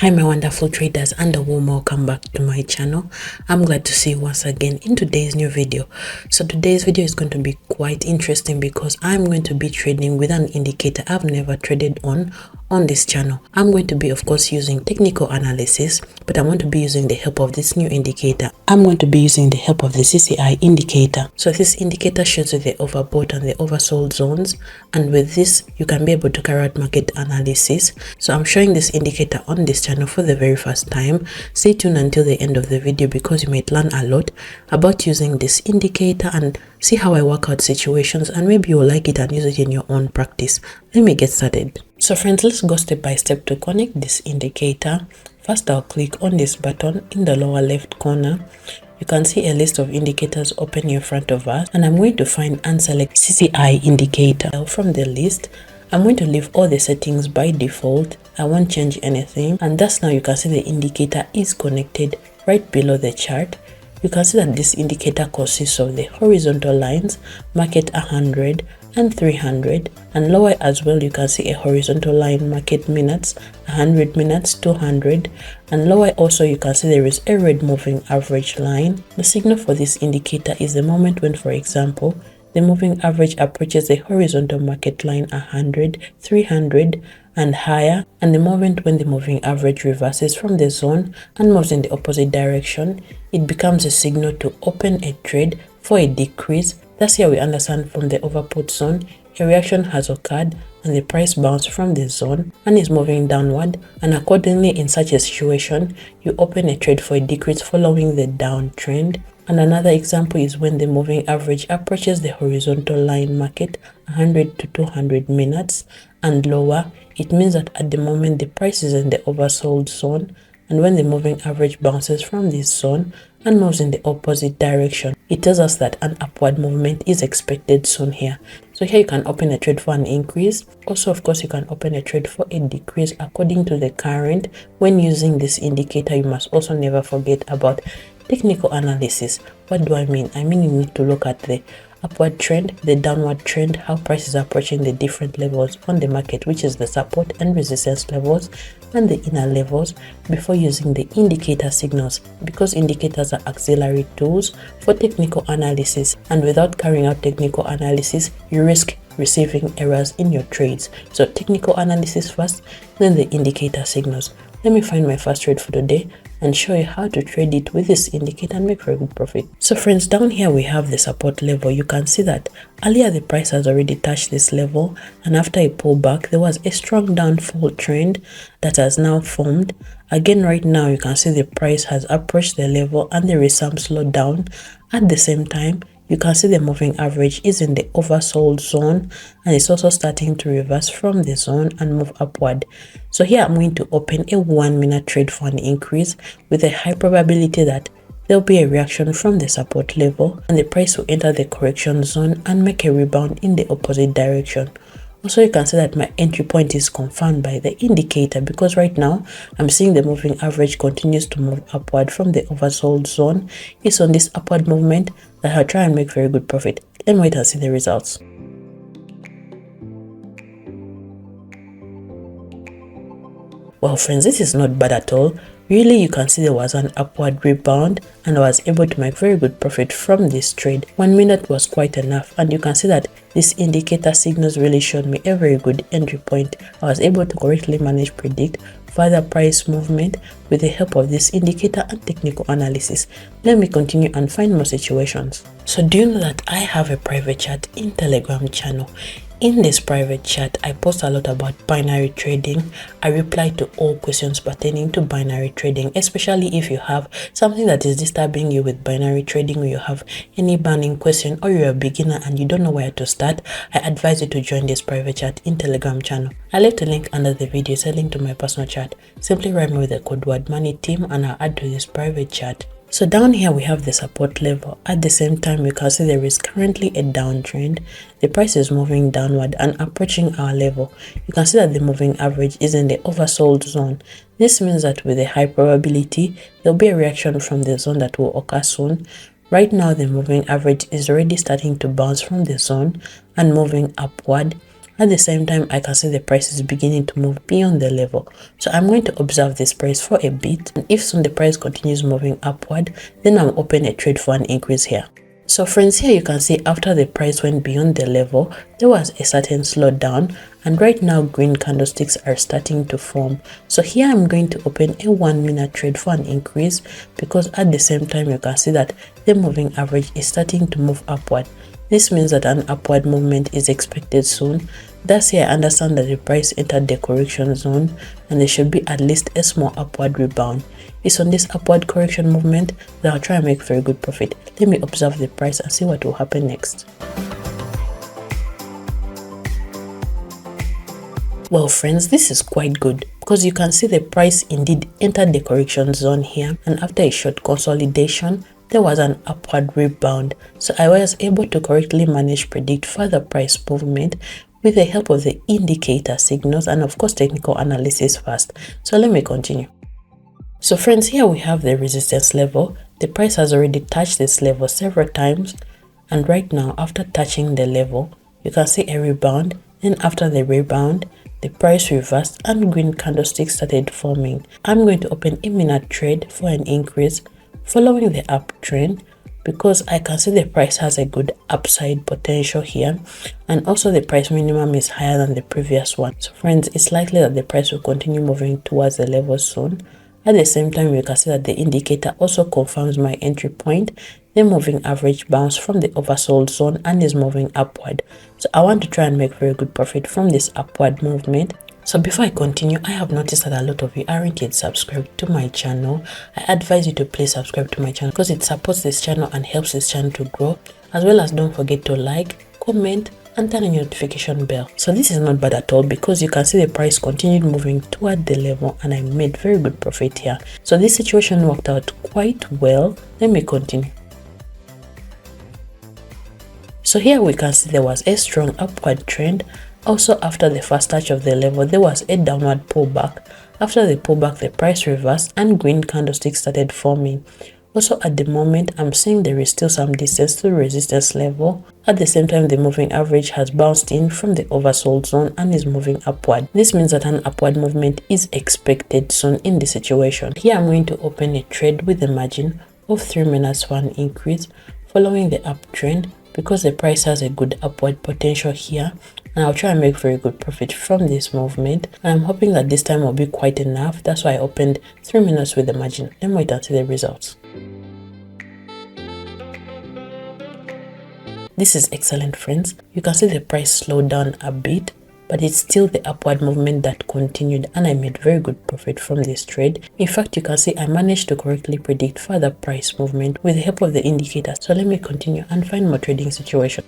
Hi my wonderful traders, and a warm welcome back to my channel. I'm glad to see you once again in today's new video. So today's video is going to be quite interesting because I'm going to be trading with an indicator I've never traded on this channel. I'm going to be of course using technical analysis, but I want to be using the help of this new indicator. I'm going to be using the help of the CCI indicator. So this indicator shows you the overbought and the oversold zones, and with this you can be able to carry out market analysis. So I'm showing this indicator on this channel for the very first time. Stay tuned until the end of the video because you might learn a lot about using this indicator and see how I work out situations, and maybe you'll like it and use it in your own practice. Let me get started. So friends, let's go step by step to connect this indicator. First, I'll click on this button in the lower left corner. You can see a list of indicators open in front of us, and I'm going to find and select CCI indicator. From the list, I'm going to leave all the settings by default. I won't change anything, and thus now you can see the indicator is connected right below the chart. You can see that this indicator consists of the horizontal lines, market 100 and 300, and lower as well you can see a horizontal line, market minutes, 100 minutes, 200, and lower also you can see there is a red moving average line. The signal for this indicator is the moment when, for example, the moving average approaches the horizontal market line 100, 300 and higher, and the moment when the moving average reverses from the zone and moves in the opposite direction, it becomes a signal to open a trade for a decrease. That's here we understand from the overbought zone, a reaction has occurred and the price bounced from the zone and is moving downward, and accordingly in such a situation, you open a trade for a decrease following the downtrend. And another example is when the moving average approaches the horizontal line, market 100 to 200 minutes and lower. It means that at the moment the price is in the oversold zone, and when the moving average bounces from this zone and moves in the opposite direction, it tells us that an upward movement is expected soon here. So here you can open a trade for an increase. Also, of course, you can open a trade for a decrease according to the current. When using this indicator, you must also never forget about technical analysis. What do I mean? I mean you need to look at the upward trend, the downward trend, how prices are approaching the different levels on the market, which is the support and resistance levels and the inner levels, before using the indicator signals, because indicators are auxiliary tools for technical analysis, and without carrying out technical analysis you risk receiving errors in your trades. So technical analysis first, then the indicator signals. Let me find my first trade for today and show you how to trade it with this indicator and make very good profit. So friends, down here we have the support level. You can see that earlier the price has already touched this level, and after a pullback there was a strong downfall trend that has now formed. Again, right now you can see the price has approached the level and there is some slowdown. At the same time, you can see the moving average is in the oversold zone, and it's also starting to reverse from the zone and move upward. So here I'm going to open a 1 minute trade for an increase with a high probability that there'll be a reaction from the support level and the price will enter the correction zone and make a rebound in the opposite direction. Also, you can see that my entry point is confirmed by the indicator, because right now I'm seeing the moving average continues to move upward from the oversold zone. It's on this upward movement that I'll try and make very good profit. Let me wait and see the results. Well friends, this is not bad at all. Really, you can see there was an upward rebound and I was able to make very good profit from this trade. 1 minute was quite enough, and you can see that this indicator signals really showed me a very good entry point. I was able to correctly predict further price movement with the help of this indicator and technical analysis. Let me continue and find more situations. So do you know that I have a private chat in Telegram channel? In this private chat, I post a lot about binary trading. I reply to all questions pertaining to binary trading, especially if you have something that is disturbing you with binary trading, or you have any burning question, or you're a beginner and you don't know where to start. I advise you to join this private chat in Telegram channel. I left a link under the video. It's a link to my personal chat. Simply write me with the code word money team and I'll add to this private chat. So down here we have the support level. At the same time, you can see there is currently a downtrend. The price is moving downward and approaching our level. You can see that the moving average is in the oversold zone. This means that with a high probability, there'll be a reaction from the zone that will occur soon. Right now, the moving average is already starting to bounce from the zone and moving upward. At the same time, I can see the price is beginning to move beyond the level. So I'm going to observe this price for a bit. And if soon the price continues moving upward, then I'll open a trade for an increase here. So friends, here you can see after the price went beyond the level, there was a certain slowdown, and right now green candlesticks are starting to form. So here I'm going to open a 1 minute trade for an increase, because at the same time you can see that the moving average is starting to move upward. This means that an upward movement is expected soon. Thus here I understand that the price entered the correction zone and there should be at least a small upward rebound. It's on this upward correction movement that I'll try and make very good profit. Let me observe the price and see what will happen next. Well friends, this is quite good because you can see the price indeed entered the correction zone here, and after a short consolidation there was an upward rebound. So I was able to correctly predict further price movement with the help of the indicator signals and of course technical analysis first. So let me continue. So friends, here we have the resistance level. The price has already touched this level several times, and right now after touching the level you can see a rebound. Then after the rebound the price reversed and green candlesticks started forming. I'm going to open a minute trade for an increase following the uptrend, because I can see the price has a good upside potential here, and also the price minimum is higher than the previous one. So friends, it's likely that the price will continue moving towards the level soon. At the same time, you can see that the indicator also confirms my entry point. The moving average bounced from the oversold zone and is moving upward. So I want to try and make very good profit from this upward movement. So before I continue, I have noticed that a lot of you aren't yet subscribed to my channel. I advise you to please subscribe to my channel because it supports this channel and helps this channel to grow. As well as don't forget to like, comment, and turn on your notification bell. So this is not bad at all, because you can see the price continued moving toward the level and I made very good profit here. So this situation worked out quite well. Let me continue. So here we can see there was a strong upward trend. Also after the first touch of the level, there was a downward pullback. After the pullback, the price reversed and green candlesticks started forming. Also at the moment, I'm seeing there is still some distance to the resistance level. At the same time, the moving average has bounced in from the oversold zone and is moving upward. This means that an upward movement is expected soon in this situation. Here I'm going to open a trade with a margin of 3 minutes for an increase following the uptrend, because the price has a good upward potential here, and I'll try and make very good profit from this movement. And I'm hoping that this time will be quite enough. That's why I opened 3 minutes with the margin. Let me wait and see the results. This is excellent friends. You can see the price slowed down a bit, but it's still the upward movement that continued, and I made very good profit from this trade. In fact, you can see I managed to correctly predict further price movement with the help of the indicator. So let me continue and find more trading situation.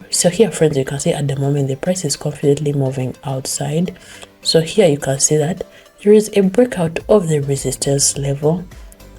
So here friends, you can see at the moment the price is confidently moving outside. So here you can see that there is a breakout of the resistance level.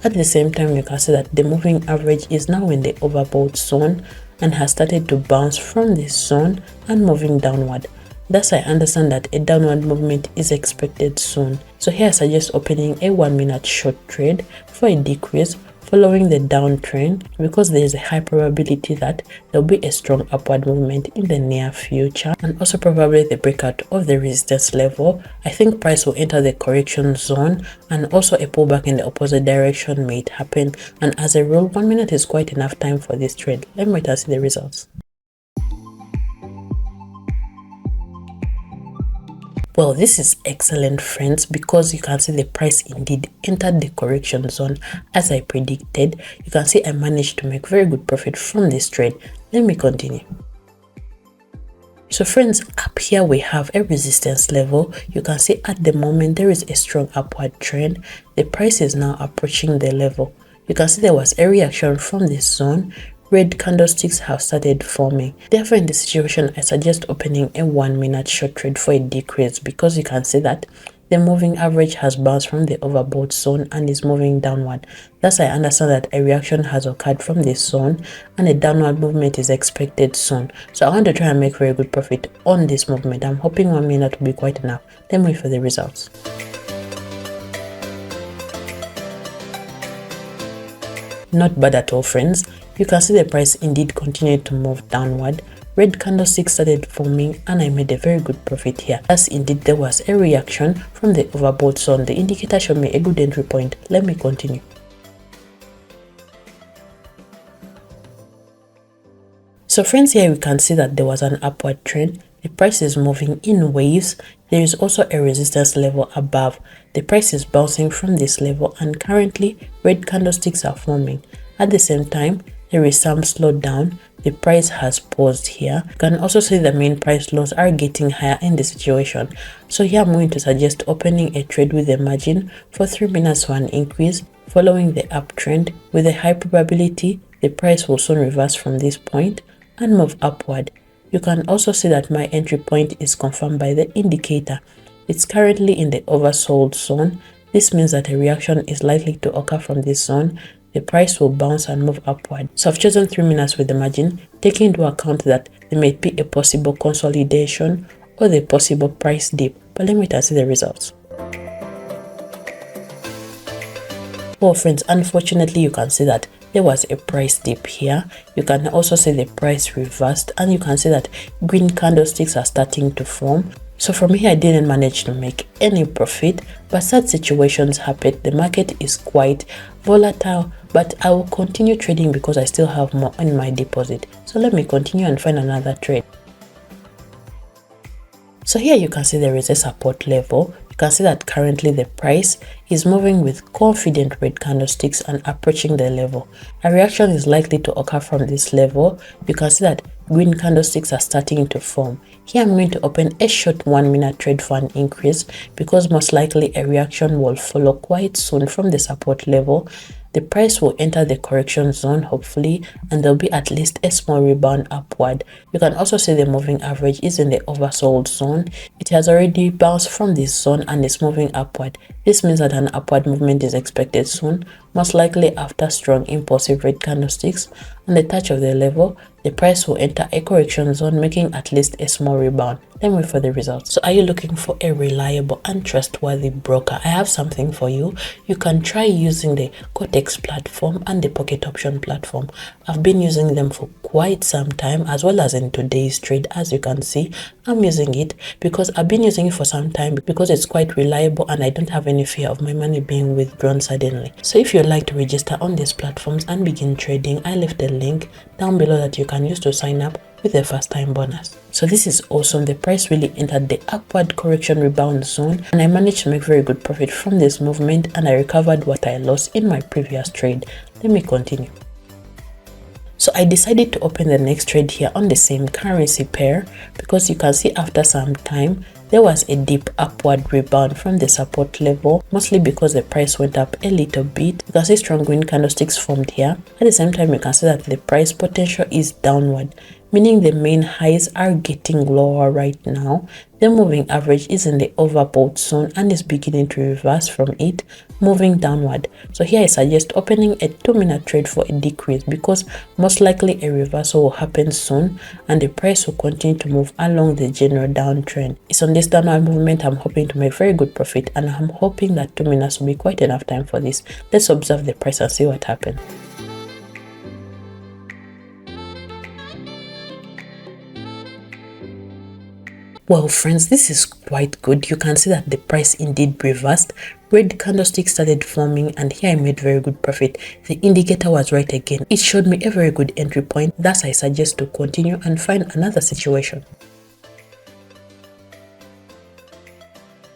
At the same time, you can see that the moving average is now in the overbought zone and has started to bounce from this zone and moving downward. Thus I understand that a downward movement is expected soon. So here I suggest opening a 1 minute short trade for a decrease following the downtrend, because there is a high probability that there will be a strong upward movement in the near future, and also probably the breakout of the resistance level. I think price will enter the correction zone, and also a pullback in the opposite direction may happen, and as a rule 1 minute is quite enough time for this trade. Let me wait and see the results. Well, this is excellent friends, because you can see the price indeed entered the correction zone as I predicted. You can see I managed to make very good profit from this trade. Let me continue. So friends, up here we have a resistance level. You can see at the moment there is a strong upward trend. The price is now approaching the level. You can see there was a reaction from this zone. Red candlesticks have started forming. Therefore, in this situation, I suggest opening a 1 minute short trade for a decrease, because you can see that the moving average has bounced from the overbought zone and is moving downward. Thus, I understand that a reaction has occurred from this zone and a downward movement is expected soon. So I want to try and make very good profit on this movement. I'm hoping 1 minute will be quite enough. Let me wait for the results. Not bad at all friends. You can see the price indeed continued to move downward. red candlestick started forming and I made a very good profit here. As indeed there was a reaction from the overbought zone. The indicator showed me a good entry point. Let me continue. So friends, here we can see that there was an upward trend. The price is moving in waves. There is also a resistance level above. The price is bouncing from this level and currently red candlesticks are forming. At the same time, there is some slowdown. The price has paused here. You can also see the main price lows are getting higher in the situation. So here I'm going to suggest opening a trade with a margin for 3 minutes for an increase following the uptrend. With a high probability, the price will soon reverse from this point and move upward. You can also see that my entry point is confirmed by the indicator. It's currently in the oversold zone. This means that a reaction is likely to occur from this zone. The price will bounce and move upward. So I've chosen 3 minutes with the margin, taking into account that there may be a possible consolidation or the possible price dip. But let me see the results. Well friends, unfortunately you can see that there was a price dip here. You can also see the price reversed and you can see that green candlesticks are starting to form. So from here I didn't manage to make any profit, but such situations happen. The market is quite volatile, but I will continue trading because I still have more in my deposit. So let me continue and find another trade. So here you can see there is a support level. You can see that currently the price is moving with confident red candlesticks and approaching the level. A reaction is likely to occur from this level. You can see that green candlesticks are starting to form. Here I'm going to open a short 1 minute trade for an increase because most likely a reaction will follow quite soon from the support level. The price will enter the correction zone hopefully, and there'll be at least a small rebound upward. You can also see the moving average is in the oversold zone. It has already bounced from this zone and is moving upward. This means that an upward movement is expected soon, most likely after strong impulsive red candlesticks. On the touch of the level, the price will enter a correction zone, making at least a small rebound. Then wait for the results. So are you looking for a reliable and trustworthy broker? I have something for you. You can try using the Quotex platform and the Pocket Option platform. I've been using them for quite some time, as well as in today's trade. As you can see, I'm using it because I've been using it for some time because it's quite reliable and I don't have any fear of my money being withdrawn suddenly. So if you'd like to register on these platforms and begin trading, I left a link down below that you can use to sign up with a first time bonus. So this is awesome. The price really entered the upward correction rebound zone and I managed to make very good profit from this movement and I recovered what I lost in my previous trade. Let me continue. So I decided to open the next trade here on the same currency pair because you can see after some time there was a deep upward rebound from the support level, mostly because the price went up a little bit. You can see strong green candlesticks formed here. At the same time, you can see that the price potential is downward, meaning the main highs are getting lower right now. The moving average is in the overbought zone and is beginning to reverse from it, moving downward. So here I suggest opening a 2 minute trade for a decrease because most likely a reversal will happen soon and the price will continue to move along the general downtrend. It's on this downward movement I'm hoping to make very good profit, and I'm hoping that 2 minutes will be quite enough time for this. Let's observe the price and see what happens. Well friends, this is quite good. You can see that the price indeed reversed. Red candlestick started forming and here I made very good profit. The indicator was right again. It showed me a very good entry point. Thus I suggest to continue and find another situation.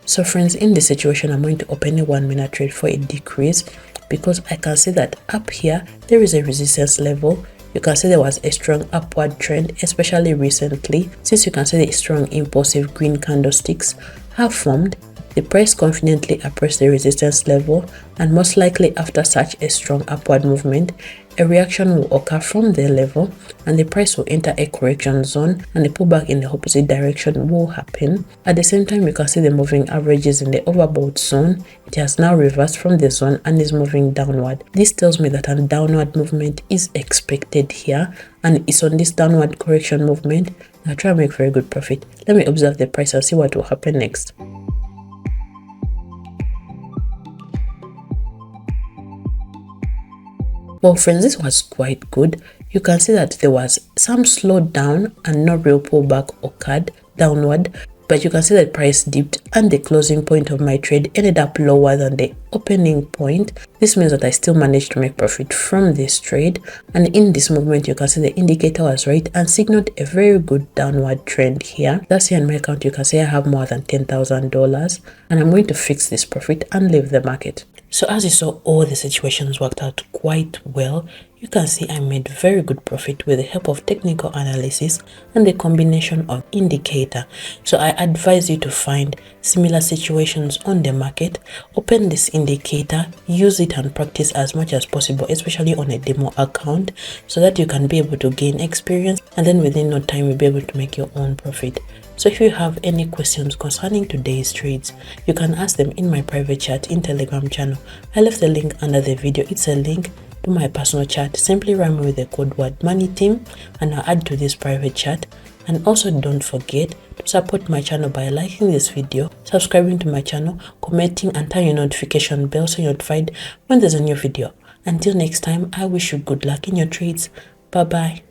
So friends, in this situation I'm going to open a 1 minute trade for a decrease because I can see that up here there is a resistance level. You can see there was a strong upward trend, especially recently. Since you can see the strong impulsive green candlesticks have formed, the price confidently approached the resistance level, and most likely after such a strong upward movement, a reaction will occur from the level and the price will enter a correction zone and the pullback in the opposite direction will happen. At the same time, you can see the moving averages in the overbought zone. It has now reversed from the zone and is moving downward. This tells me that a downward movement is expected here, and it's on this downward correction movement I'll try and make very good profit. Let me observe the price and see what will happen next. Well friends, this was quite good. you can see that there was some slowdown and no real pullback occurred downward, but you can see that price dipped and the closing point of my trade ended up lower than the opening point. This means that I still managed to make profit from this trade, and in this movement you can see the indicator was right and signaled a very good downward trend here. That's here in my account. You can see I have more than $10,000, and I'm going to fix this profit and leave the market. So as you saw, all the situations worked out quite well. You can see I made very good profit with the help of technical analysis and the combination of indicator. So I advise you to find similar situations on the market, open this indicator, use it and practice as much as possible, especially on a demo account, so that you can be able to gain experience, and then within no time you'll be able to make your own profit. So if you have any questions concerning today's trades, you can ask them in my private chat in Telegram channel. I left the link under the video. It's a link to my personal chat. Simply run with the code word money team and I'll add to this private chat. And also don't forget to support my channel by liking this video, subscribing to my channel, commenting and turn your notification bell so you're notified when there's a new video. Until next time, I wish you good luck in your trades. Bye bye.